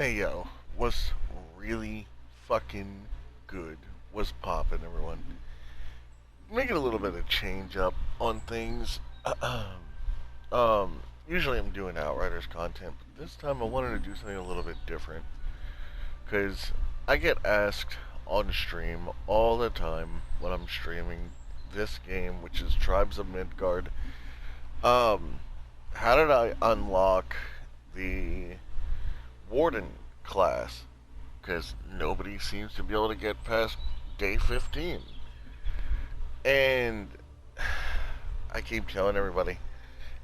Hey yo, what's really fucking good? What's poppin', everyone? Making a little bit of change up on things. Usually I'm doing Outriders content, but this time I wanted to do something a little bit different. Because I get asked on stream all the time when I'm streaming this game, which is Tribes of Midgard. Um, how did I unlock the Warden class? Because nobody seems to be able to get past day 15. And I keep telling everybody,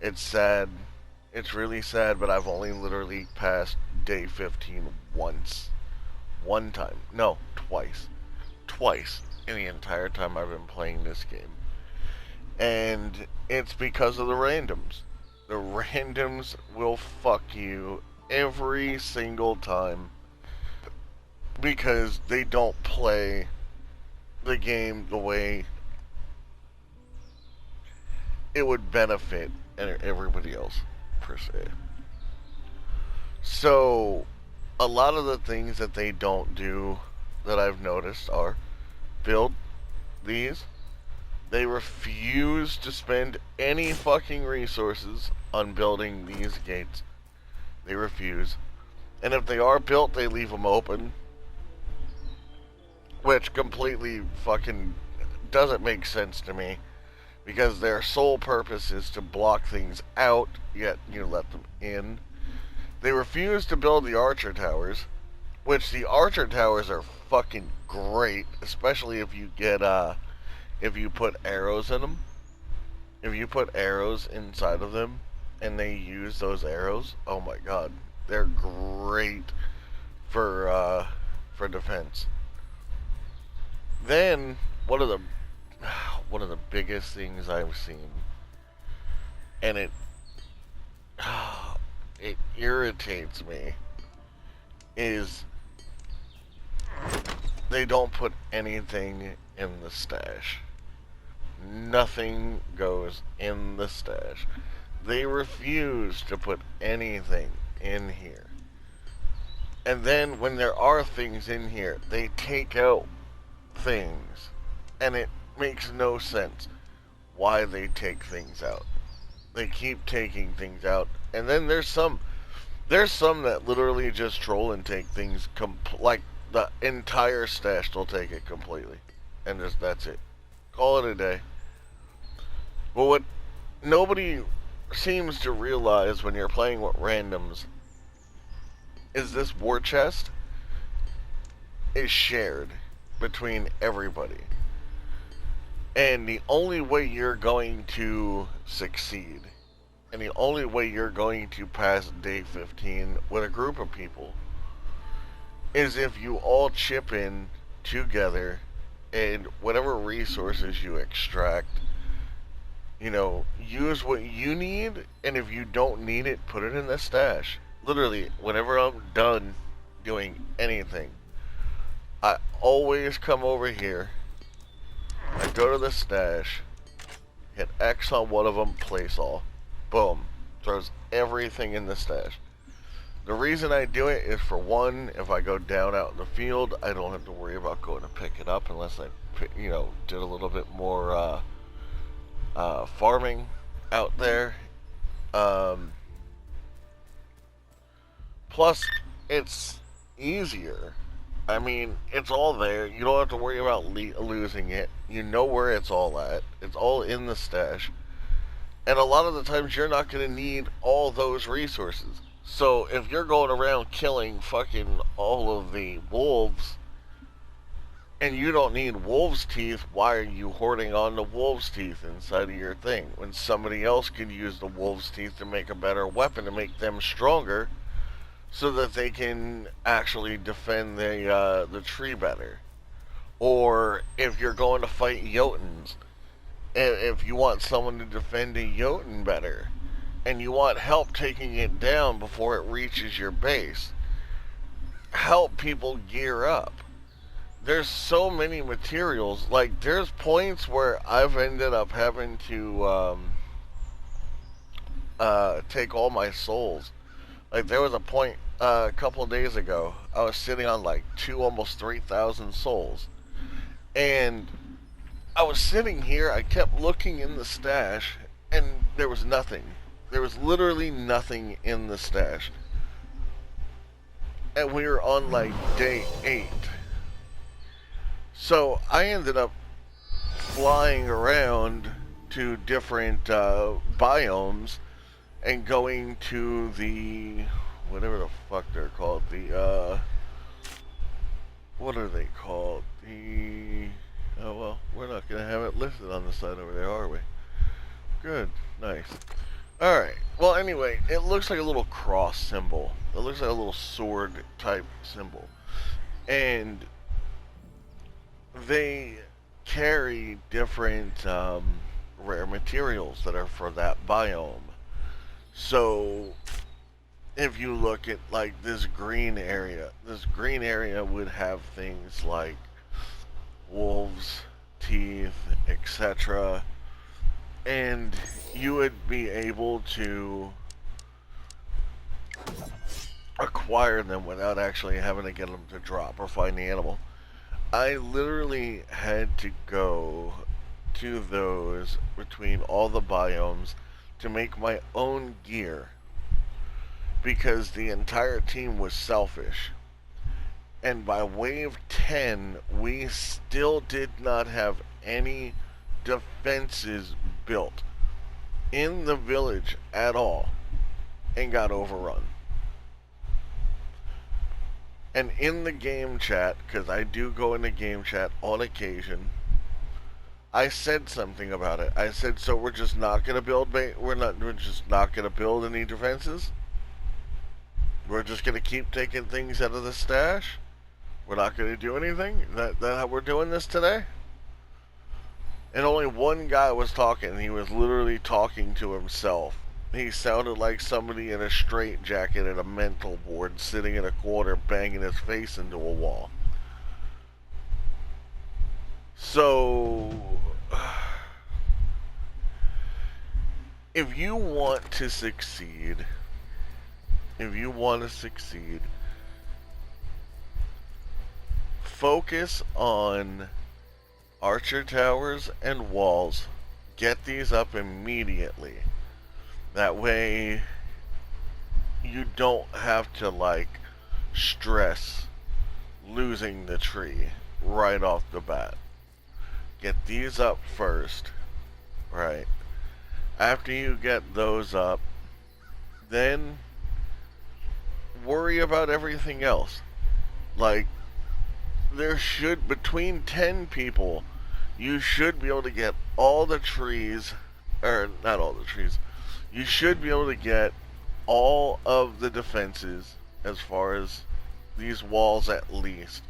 it's sad. It's really sad, but I've only literally passed day 15 once. One time. No, twice. Twice in the entire time I've been playing this game. And it's because of the randoms. The randoms will fuck you every single time because they don't play the game the way it would benefit everybody else, per se. So, a lot of the things that they don't do that I've noticed are build these. They refuse to spend any fucking resources on building these gates. They refuse. And if they are built, they leave them open, which completely fucking doesn't make sense to me, because their sole purpose is to block things out, yet you let them in. They refuse to build the archer towers, which the archer towers are fucking great, especially if you get if you put arrows in them. If you put arrows inside of them and they use those arrows, oh my god, they're great for defense. Then one of the biggest things I've seen, and it irritates me, is they don't put anything in the stash. Nothing goes in the stash. They refuse to put anything in here. And then when there are things in here, they take out things. And it makes no sense why they take things out. They keep taking things out. And then there's some that literally just troll and take things like the entire stash. They'll take it completely. And just that's it. Call it a day. But what nobody seems to realize when you're playing with randoms is this war chest is shared between everybody. And the only way you're going to succeed, and the only way you're going to pass day 15 with a group of people, is if you all chip in together, and whatever resources you extract, use what you need, and if you don't need it, put it in the stash. Literally, whenever I'm done doing anything, I always come over here, I go to the stash, hit X on one of them, place all. Boom. Throws everything in the stash. The reason I do it is, for one, if I go down out in the field, I don't have to worry about going to pick it up unless I, did a little bit more farming out there. Plus, it's easier. I mean, it's all there. You don't have to worry about losing it. You know where it's all at. It's all in the stash. And a lot of the times you're not going to need all those resources. So if you're going around killing fucking all of the wolves, and you don't need wolves' teeth, why are you hoarding on the wolves' teeth inside of your thing, when somebody else could use the wolves' teeth to make a better weapon to make them stronger, so that they can actually defend the tree better? Or if you're going to fight Jotuns, if you want someone to defend a Jotun better, and you want help taking it down before it reaches your base, help people gear up. There's so many materials. Like, there's points where I've ended up having to take all my souls. Like, there was a point a couple of days ago, I was sitting on like almost 3,000 souls. And I was sitting here, I kept looking in the stash, and there was nothing. There was literally nothing in the stash. And we were on like day 8. So I ended up flying around to different biomes and going to the whatever the fuck they're called, the what are they called? The oh well, we're not gonna have it listed on the side over there, are we? Good, nice. Alright, well anyway, it looks like a little cross symbol. It looks like a little sword type symbol. And they carry different rare materials that are for that biome. So if you look at like this green area would have things like wolves, teeth, etc. And you would be able to acquire them without actually having to get them to drop or find the animal. I literally had to go to those between all the biomes to make my own gear because the entire team was selfish. And by wave 10, we still did not have any defenses built in the village at all and got overrun. And in the game chat, because I do go in the game chat on occasion, I said something about it. I said, so we're just not gonna build we're just not gonna build any defenses? We're just gonna keep taking things out of the stash? We're not gonna do anything? That how we're doing this today? And only one guy was talking. He was literally talking to himself. He sounded like somebody in a straitjacket at a mental board sitting in a corner banging his face into a wall. So, if you want to succeed, focus on archer towers and walls. Get these up immediately. That way you don't have to like stress losing the tree right off the bat. Get these up first, right? After you get those up, then worry about everything else. Like, there should, between 10 people, you should be able to get all the trees, or not all the trees, you should be able to get all of the defenses, as far as these walls at least,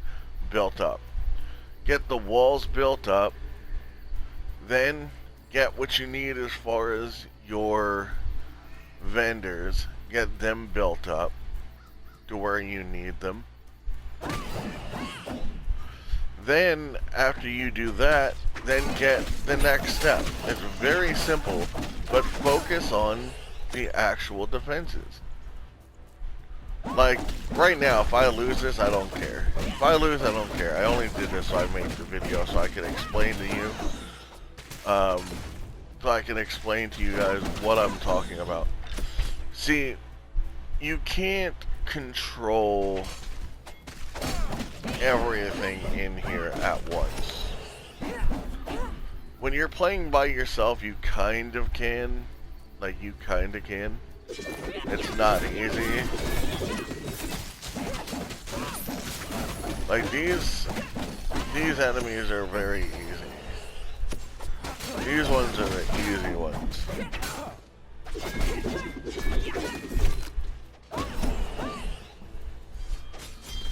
built up. Get the walls built up, then get what you need as far as your vendors, get them built up to where you need them. Then, after you do that, then get the next step. It's very simple, but focus on the actual defenses. Like, right now, if I lose this, I don't care. If I lose, I don't care. I only did this so I made the video so I can explain to you. So I can explain to you guys what I'm talking about. See, you can't control everything in here at once. When you're playing by yourself, you kind of can. Like, you kind of can. It's not easy. Like, these enemies are very easy. These ones are the easy ones.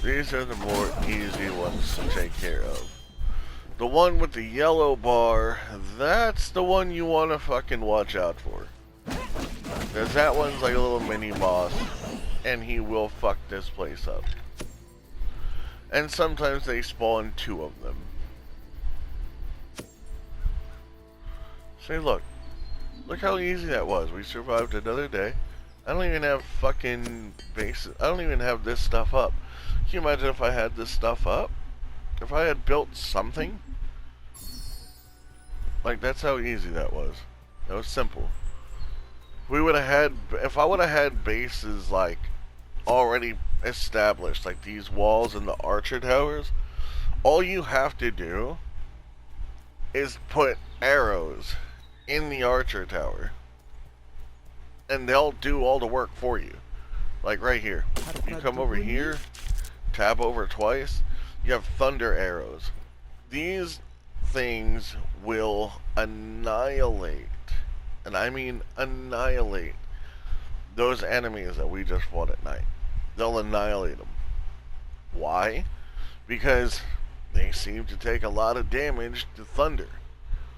These are the more easy ones to take care of. The one with the yellow bar, that's the one you want to fucking watch out for. Because that one's like a little mini boss, and he will fuck this place up. And sometimes they spawn 2 of them. See, look how easy that was. We survived another day. I don't even have fucking bases. I don't even have this stuff up. Can you imagine if I had this stuff up? If I had built something? Like, that's how easy that was. That was simple. We would have had, if I would have had bases, like, already established, like these walls and the archer towers, all you have to do is put arrows in the archer tower. And they'll do all the work for you. Like right here. You come over here, tab over twice, you have thunder arrows. These things will annihilate, and I mean annihilate, those enemies that we just fought at night. They'll annihilate them. Why? Because they seem to take a lot of damage to thunder,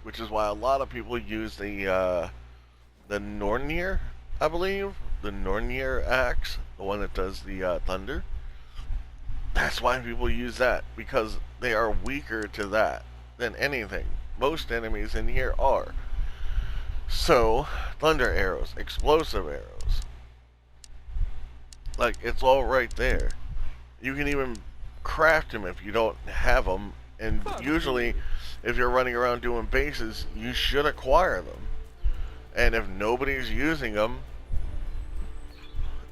which is why a lot of people use the Nornir, I believe, the Nornir axe, the one that does the thunder. That's why people use that, because they are weaker to that than anything. Most enemies in here are. So, thunder arrows, explosive arrows, like, it's all right there. You can even craft them if you don't have them, and usually, if you're running around doing bases, you should acquire them. And if nobody's using them,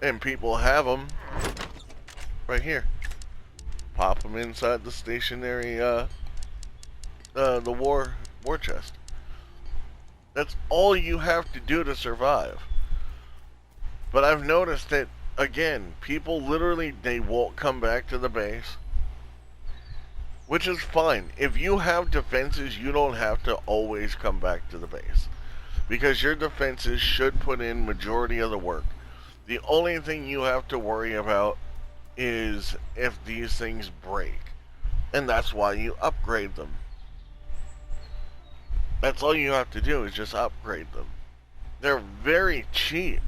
and people have them, right here, pop them inside the stationary, the war chest. That's all you have to do to survive. But I've noticed that, again, people literally, they won't come back to the base. Which is fine. If you have defenses, you don't have to always come back to the base. Because your defenses should put in majority of the work. The only thing you have to worry about is if these things break. And that's why you upgrade them. That's all you have to do is just upgrade them. They're very cheap.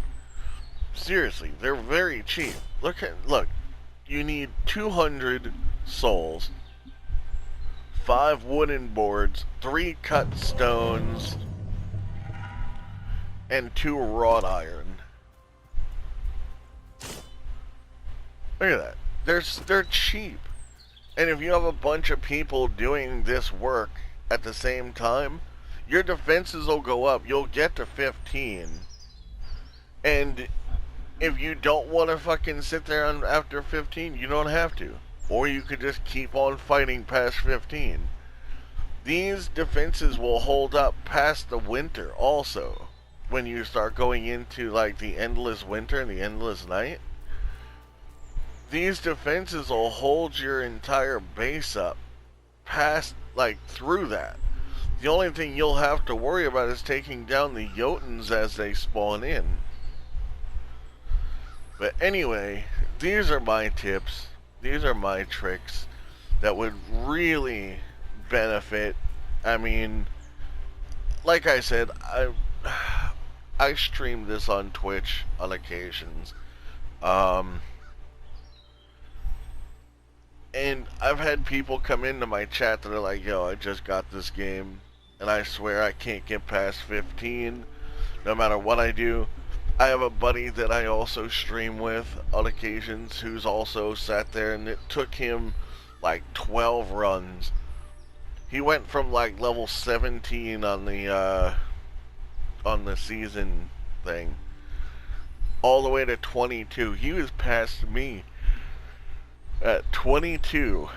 Seriously, they're very cheap. Look, you need 200 souls, 5 wooden boards, 3 cut stones, and 2 wrought iron. Look at that. They're cheap. And if you have a bunch of people doing this work at the same time, your defenses will go up. You'll get to 15. And if you don't want to fucking sit there after 15, you don't have to. Or you could just keep on fighting past 15. These defenses will hold up past the winter also. When you start going into like the endless winter and the endless night, these defenses will hold your entire base up past, like, through that. The only thing you'll have to worry about is taking down the Jotuns as they spawn in. But anyway, these are my tips. These are my tricks that would really benefit. I mean, like I said, I stream this on Twitch on occasions. And I've had people come into my chat that are like, yo, I just got this game, and I swear I can't get past 15, no matter what I do. I have a buddy that I also stream with on occasions who's also sat there, and it took him like 12 runs. He went from like level 17 on the season thing all the way to 22. He was past me at 22.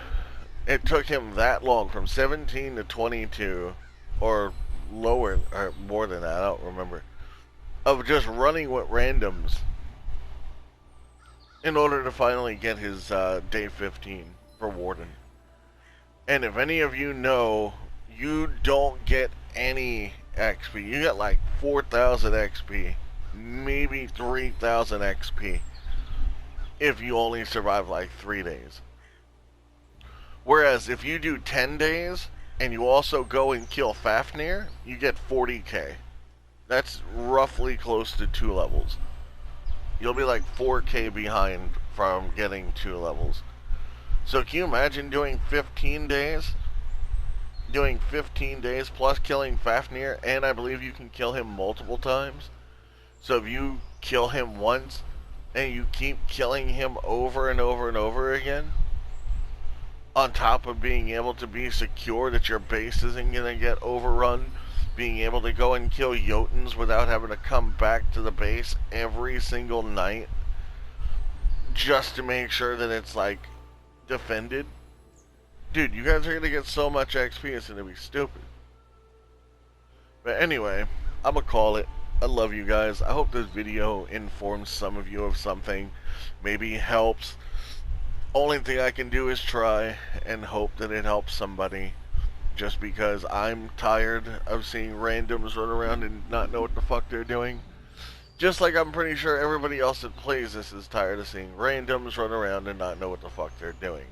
It took him that long, from 17 to 22, or lower, or more than that, I don't remember, of just running with randoms in order to finally get his day 15 for Warden. And if any of you know, you don't get any XP. You get like 4,000 XP, maybe 3,000 XP, if you only survive like 3 days. Whereas if you do 10 days and you also go and kill Fafnir, you get 40k. That's roughly close to 2 levels. You'll be like 4k behind from getting 2 levels. So can you imagine doing 15 days? Doing 15 days plus killing Fafnir, and I believe you can kill him multiple times. So if you kill him once and you keep killing him over and over and over again, on top of being able to be secure that your base isn't going to get overrun, being able to go and kill Jotuns without having to come back to the base every single night just to make sure that it's, like, defended. Dude, you guys are going to get so much XP, it's going to be stupid. But anyway, I'm going to call it. I love you guys. I hope this video informs some of you of something. Maybe helps. Only thing I can do is try and hope that it helps somebody. Just because I'm tired of seeing randoms run around and not know what the fuck they're doing. Just like I'm pretty sure everybody else that plays this is tired of seeing randoms run around and not know what the fuck they're doing.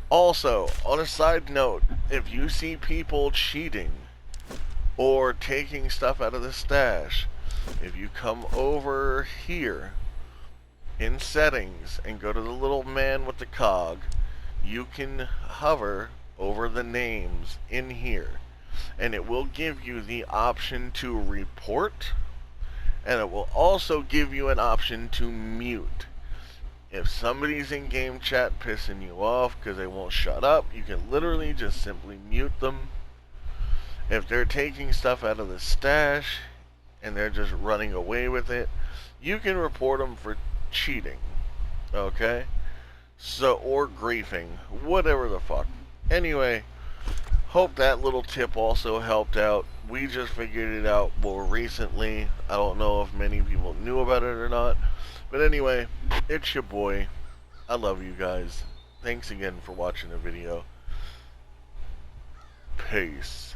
Also, on a side note, if you see people cheating or taking stuff out of the stash, if you come over here in settings and go to the little man with the cog, you can hover over the names in here and it will give you the option to report, and it will also give you an option to mute. If somebody's in game chat pissing you off because they won't shut up, you can literally just simply mute them. If they're taking stuff out of the stash and they're just running away with it, you can report them for cheating. Okay? So, or griefing. Whatever the fuck. Anyway, hope that little tip also helped out. We just figured it out more recently. I don't know if many people knew about it or not. But anyway, it's your boy. I love you guys. Thanks again for watching the video. Peace.